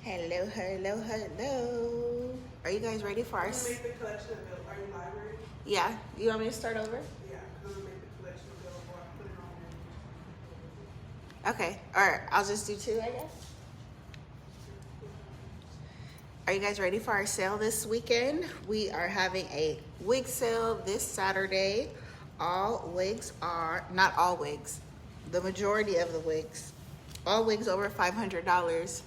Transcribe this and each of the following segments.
Hello, hello, hello. Are you guys ready for our... I'm gonna make the collection available. Are you library? Yeah. You want me to start over? Yeah, I'm gonna make the collection available. I put it on there. Okay. All right. I'll just do two, I guess. Are you guys ready for our sale this weekend? We are having a wig sale this Saturday. All wigs are, not all wigs, the majority of the wigs, all wigs over $500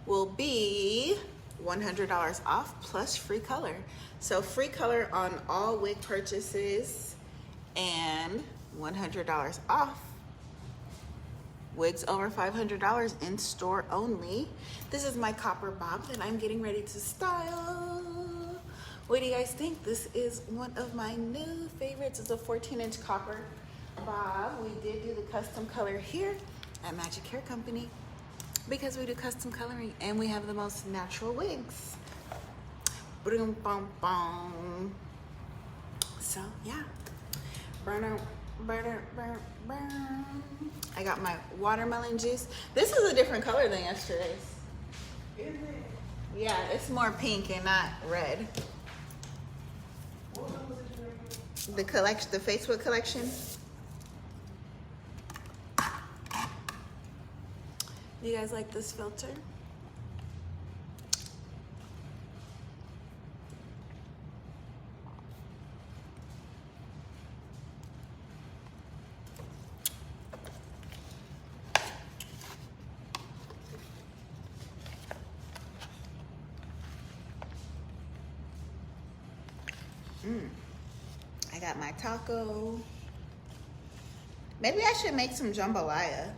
will be $100 off plus free color. So free color on all wig purchases and $100 off. Wigs over $500 in store only. This is my copper bob that I'm getting ready to style. What do you guys think? This is one of my new favorites. It's a 14-inch copper bob. We did do the custom color here at Magic Hair Company because we do custom coloring and we have the most natural wigs. Boom, boom, boom. So yeah. Burner, burner, burner, burner. I got my watermelon juice. This is a different color than yesterday's. Isn't it? Yeah, it's more pink and not red. What was it? The collection, the Facebook collection. Do you guys like this filter? I got my taco. Maybe I should make some jambalaya.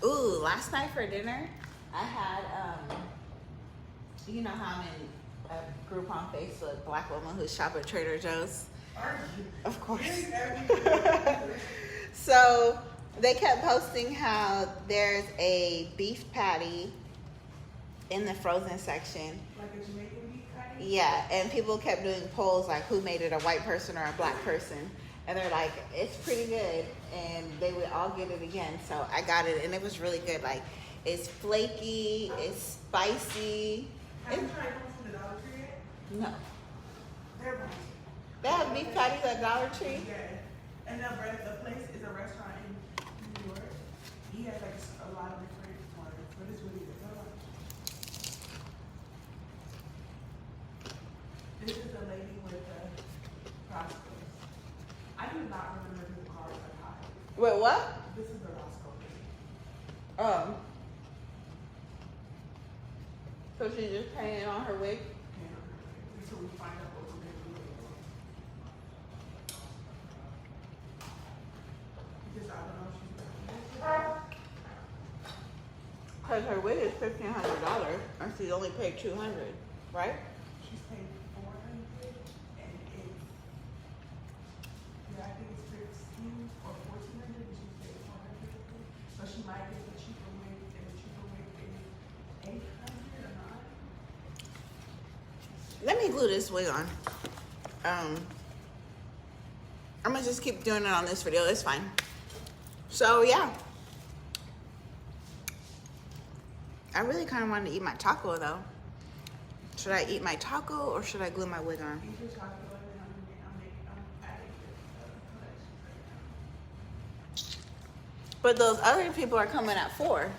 Ooh, last night for dinner, I had, you know how I'm in a group on Facebook, Black woman who shop at Trader Joe's? Are you? Of course. Everything. So they kept posting how there's a beef patty in the frozen section. Like a Jamaican beef patty? Yeah, and people kept doing polls like who made it, a white person or a black person. And they're like, it's pretty good. And they would all get it again. So I got it and it was really good. Like, it's flaky, it's spicy. Have you tried those from the Dollar Tree yet? No. They're nice. They have beef patties at Dollar Tree? Yeah. And the place is a restaurant in New York. He has like a lot of different ones, but it's really good. This is the lady with the Roscoe's. I do not remember who the cars are high. Wait, what? This is the Roscoe lady. So she's just painting on her wig? Until we find out what we're going to do. Because I don't know if she's going to Because her wig is $1,500 and she only paid $200, right? She's paid $400 and it's, yeah, I think it's 15 or 1400 and she's paid $400. So she might get the cheaper wig and the cheaper wig is 800 or not. Let me glue this wig on. I'm gonna just keep doing it on this video, it's fine. So yeah. I really kind of wanted to eat my taco though. Should I eat my taco or should I glue my wig on? Eat your chocolate and I'm adding the collection right now. But those other people are coming at 4.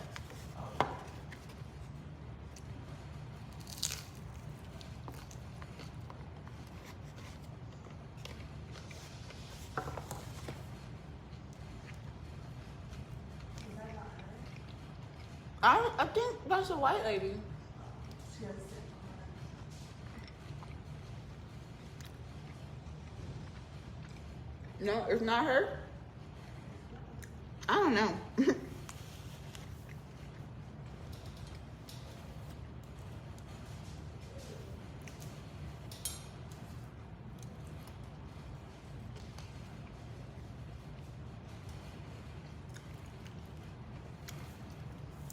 I think that's a white lady. She has No, it's not her. I don't know.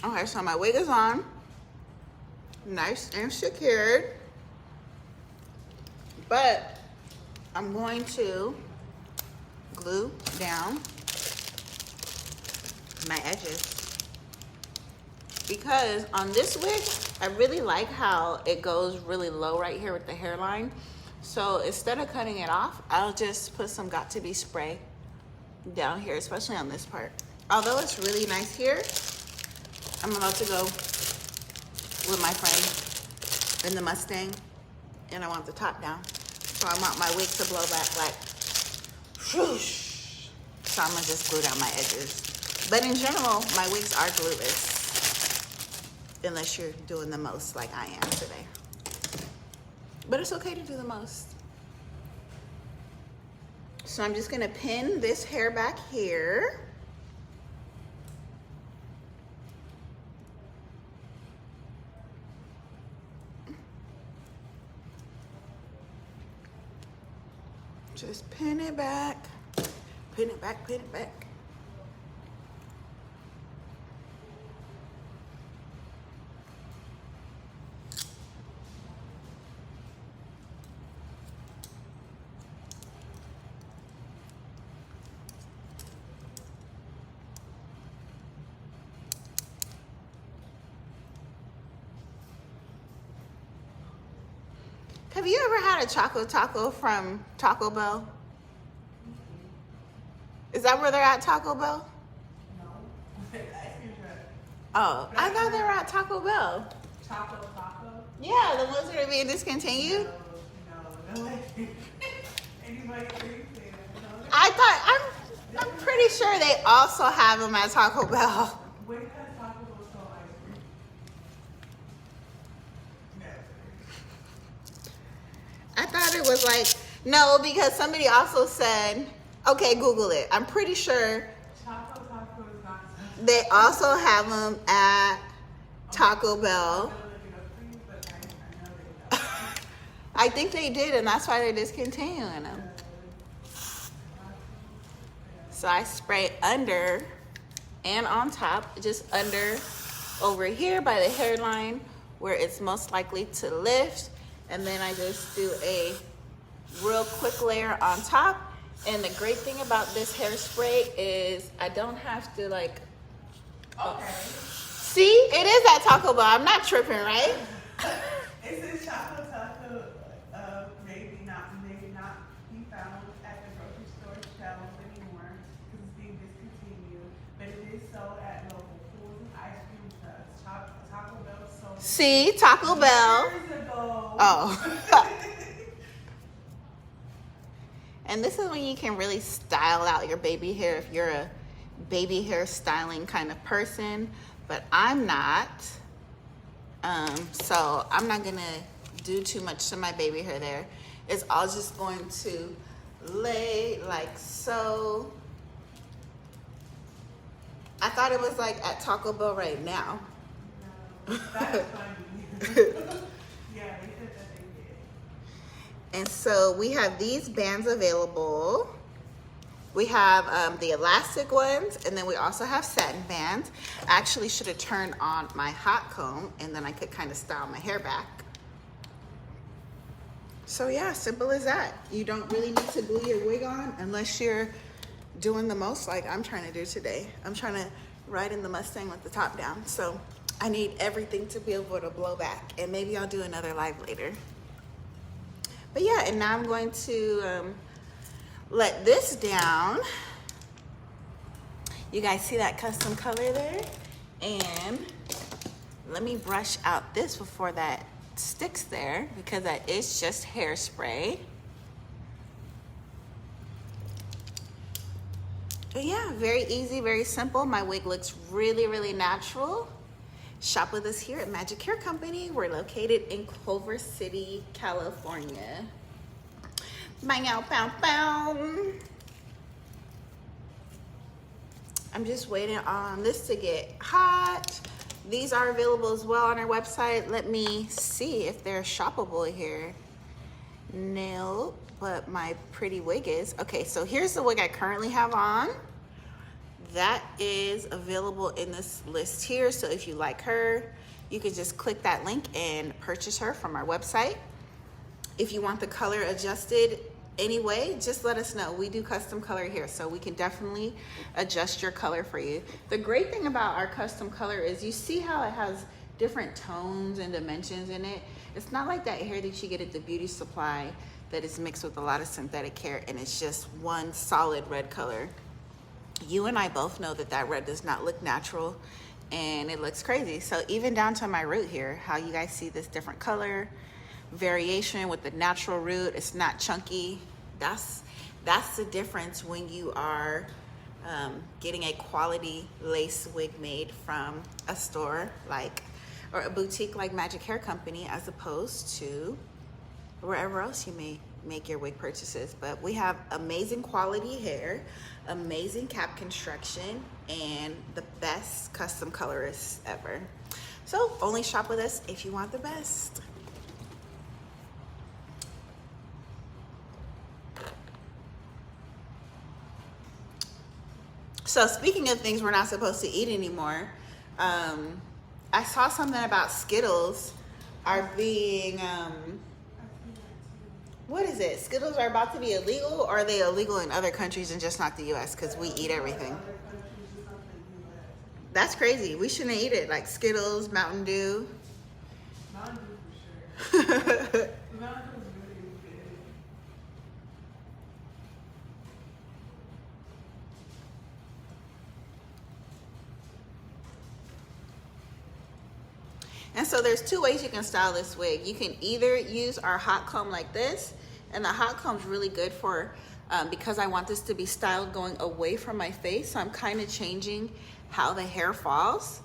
Okay, so my wig is on. Nice and secured. But I'm going to glue down my edges. Because on this wig, I really like how it goes really low right here with the hairline. So instead of cutting it off, I'll just put some got2b spray down here, especially on this part. Although it's really nice here, I'm about to go with my friend in the Mustang, and I want the top down. So I want my wig to blow back like whoosh. So I'm gonna just glue down my edges. But in general, my wigs are glueless, unless you're doing the most like I am today. But it's okay to do the most. So I'm just gonna pin this hair back here. Just pin it back, pin it back, pin it back. Have you ever had a Choco Taco from Taco Bell? Is that where they're at, Taco Bell? No. Oh, I thought they were at Taco Bell. Taco Taco? Yeah, the ones that are being discontinued. No. Anybody crazy? No. I thought, I'm pretty sure they also have them at Taco Bell. When has Taco Bell sold ice cream? Never. I thought it was like, no, because somebody also said, okay, Google it. I'm pretty sure Taco Taco is not. they also have them at Taco Bell. I'm gonna look it up for you, but I know they don't. I think they did, and that's why they're discontinuing them. So I spray under and on top, just under over here by the hairline where it's most likely to lift. And then I just do a real quick layer on top. And the great thing about this hairspray is I don't have to like, Okay. see, it is at Taco Bell. I'm not tripping, right? It says Taco Taco maybe not be found at the grocery store shelves anymore because it's being discontinued. But it is sold at local pools and ice cream trucks. Taco Bell sold See, Taco Bell. years ago. Oh. And this is when you can really style out your baby hair if you're a baby hair styling kind of person, but I'm not. So I'm not gonna do too much to my baby hair there. It's all just going to lay like so. I thought it was like at Taco Bell right now. No, that's funny. Yeah, they said that they did. And so we have these bands available. We have the elastic ones, and then we also have satin bands. I actually should have turned on my hot comb, and then I could kind of style my hair back. So yeah, simple as that. You don't really need to glue your wig on unless you're doing the most like I'm trying to do today. I'm trying to ride in the Mustang with the top down. So I need everything to be able to blow back, and maybe I'll do another live later. But yeah, and now I'm going to let this down. You guys see that custom color there? And let me brush out this before that sticks there, because that is just hairspray. But yeah, very easy, very simple. My wig looks really, really natural. Shop with us here at Magic Hair Company. We're located in Culver City, California. Bang out, pow, pow. I'm just waiting on this to get hot. These are available as well on our website. Let me see if they're shoppable here. No, but my pretty wig is. Okay, so here's the wig I currently have on. That is available in this list here. So if you like her, you can just click that link and purchase her from our website. If you want the color adjusted anyway, just let us know. We do custom color here, so we can definitely adjust your color for you. The great thing about our custom color is you see how it has different tones and dimensions in it. It's not like that hair that you get at the beauty supply that is mixed with a lot of synthetic hair and it's just one solid red color. You and I both know that that red does not look natural and it looks crazy. So even down to my root here, how you guys see this different color variation with the natural root, it's not chunky. That's the difference when you are getting a quality lace wig made from a store like, or a boutique like Magic Hair Company, as opposed to wherever else you may make your wig purchases. But we have amazing quality hair, amazing cap construction, and the best custom colorists ever. So only shop with us if you want the best. So speaking of things we're not supposed to eat anymore, I saw something about Skittles are being, what is it? Skittles are about to be illegal, or are they illegal in other countries and just not the US because we eat everything? That's crazy. We shouldn't eat it, like Skittles, Mountain Dew. Mountain Dew for sure. Mountain Dew is really good. And so there's two ways you can style this wig. You can either use our hot comb like this, and the hot comb's really good for, because I want this to be styled going away from my face, so I'm kind of changing how the hair falls.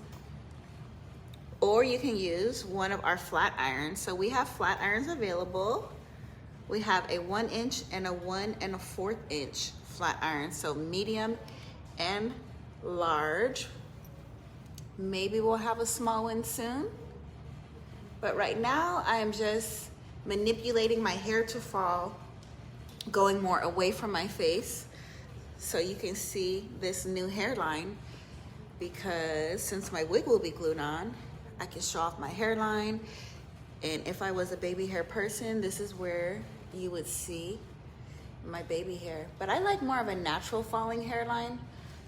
Or you can use one of our flat irons. So we have flat irons available. We have a 1 inch and a 1 1/4 inch flat iron, so medium and large. Maybe we'll have a small one soon. But right now, I am just manipulating my hair to fall, going more away from my face, so you can see this new hairline, because since my wig will be glued on, I can show off my hairline. And if I was a baby hair person, this is where you would see my baby hair. But I like more of a natural falling hairline,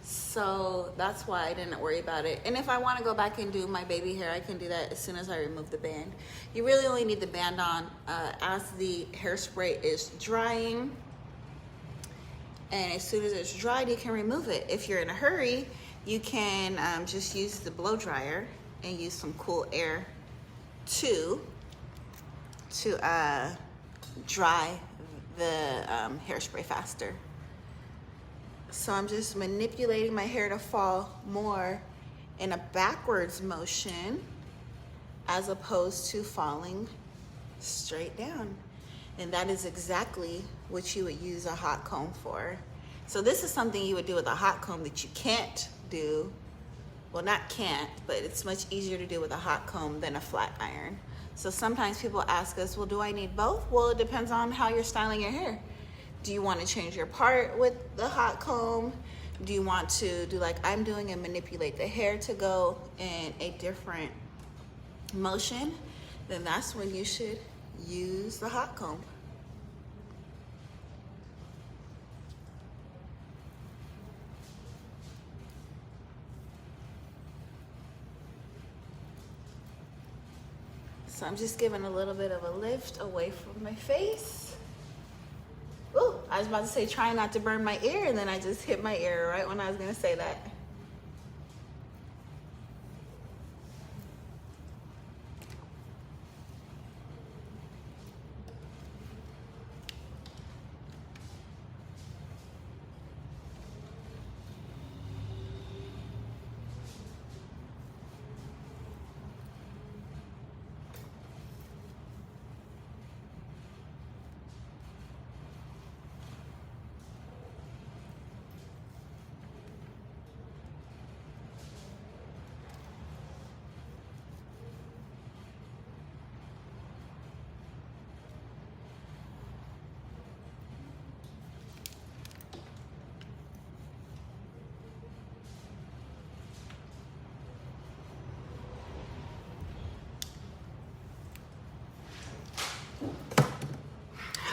so that's why I didn't worry about it. And if I want to go back and do my baby hair, I can do that as soon as I remove the band. You really only need the band on as the hairspray is drying, and as soon as it's dried, you can remove it. If you're in a hurry, you can just use the blow dryer and use some cool air to dry the hairspray faster. So I'm just manipulating my hair to fall more in a backwards motion as opposed to falling straight down. And that is exactly what you would use a hot comb for. So this is something you would do with a hot comb that you can't do. Well, not can't, but it's much easier to do with a hot comb than a flat iron. So sometimes people ask us, well, do I need both? Well, it depends on how you're styling your hair. Do you want to change your part with the hot comb? Do you want to do like I'm doing and manipulate the hair to go in a different motion? Then that's when you should use the hot comb. So I'm just giving a little bit of a lift away from my face. Ooh, I was about to say try not to burn my ear, and then I just hit my ear right when I was gonna say that.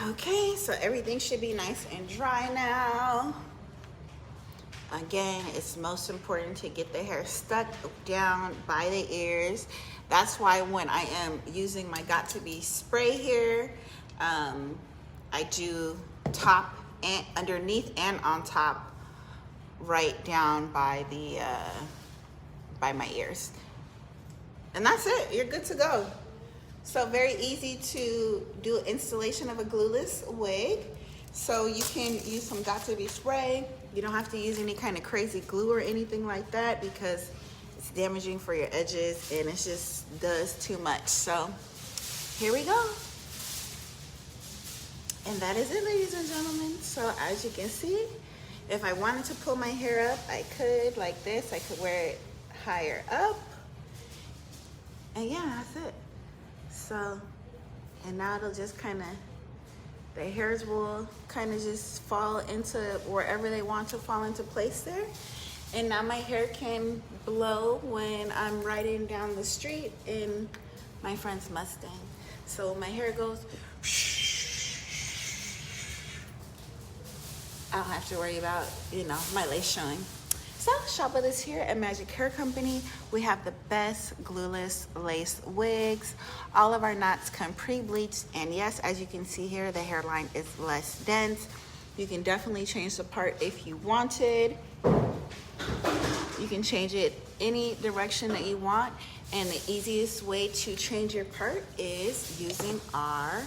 Okay, so everything should be nice and dry now. Again, it's most important to get the hair stuck down by the ears. That's why when I am using my got2b spray here, I do top and underneath and on top, right down by the by my ears. And that's it, you're good to go. So very easy to do installation of a glueless wig. So you can use some got2b spray. You don't have to use any kind of crazy glue or anything like that because it's damaging for your edges and it just does too much. So here we go. And that is it, ladies and gentlemen. So as you can see, if I wanted to pull my hair up, I could like this. I could wear it higher up. And yeah, that's it. So, and now it'll just kind of, the hairs will kind of just fall into wherever they want to fall into place there. And now my hair can blow when I'm riding down the street in my friend's Mustang. So my hair goes, I don't have to worry about, you know, my lace showing. So shop with us here at Magic Hair Company. We have the best glueless lace wigs. All of our knots come pre-bleached, and yes, as you can see here, the hairline is less dense. You can definitely change the part if you wanted. You can change it any direction that you want, and the easiest way to change your part is using our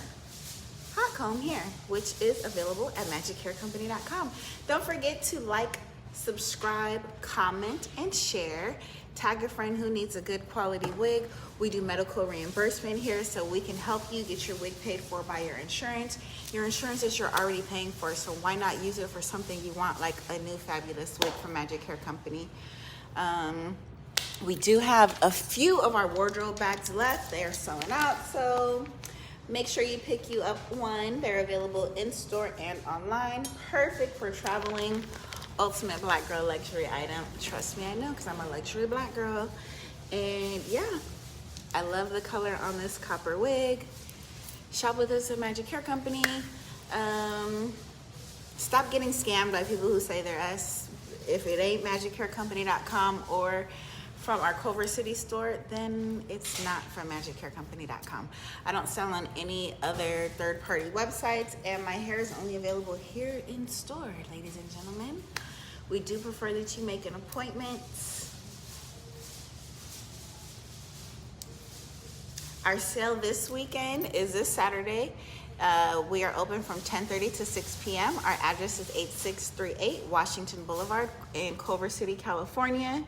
hot comb here, which is available at magichaircompany.com. Don't forget to like, subscribe, comment, and share. Tag a friend who needs a good quality wig. We do medical reimbursement here, so we can help you get your wig paid for by your insurance. Your insurance that you're already paying for, so why not use it for something you want, like a new fabulous wig from Magic Hair Company. We do have a few of our wardrobe bags left. They are selling out, so make sure you pick you up one. They're available in store and online. Perfect for traveling. Ultimate black girl luxury item. Trust me, I know, because I'm a luxury black girl. And yeah, I love the color on this copper wig. Shop with us at Magic Hair Company. Stop getting scammed by people who say they're us. If it ain't magichaircompany.com or from our Culver City store, then it's not from magichaircompany.com. I don't sell on any other third-party websites, and my hair is only available here in store, ladies and gentlemen. We do prefer that you make an appointment. Our sale this weekend is this Saturday. We are open from 10:30 to 6 p.m. Our address is 8638 Washington Boulevard in Culver City, California.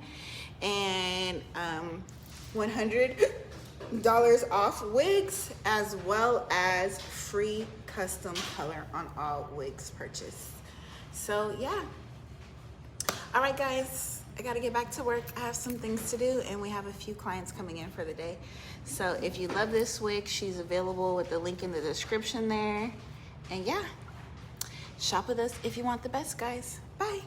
And $100 off wigs, as well as free custom color on all wigs purchased. So yeah. All right, guys, I gotta get back to work. I have some things to do, and we have a few clients coming in for the day. So if you love this wig, she's available with the link in the description there. And yeah, shop with us if you want the best, guys. Bye.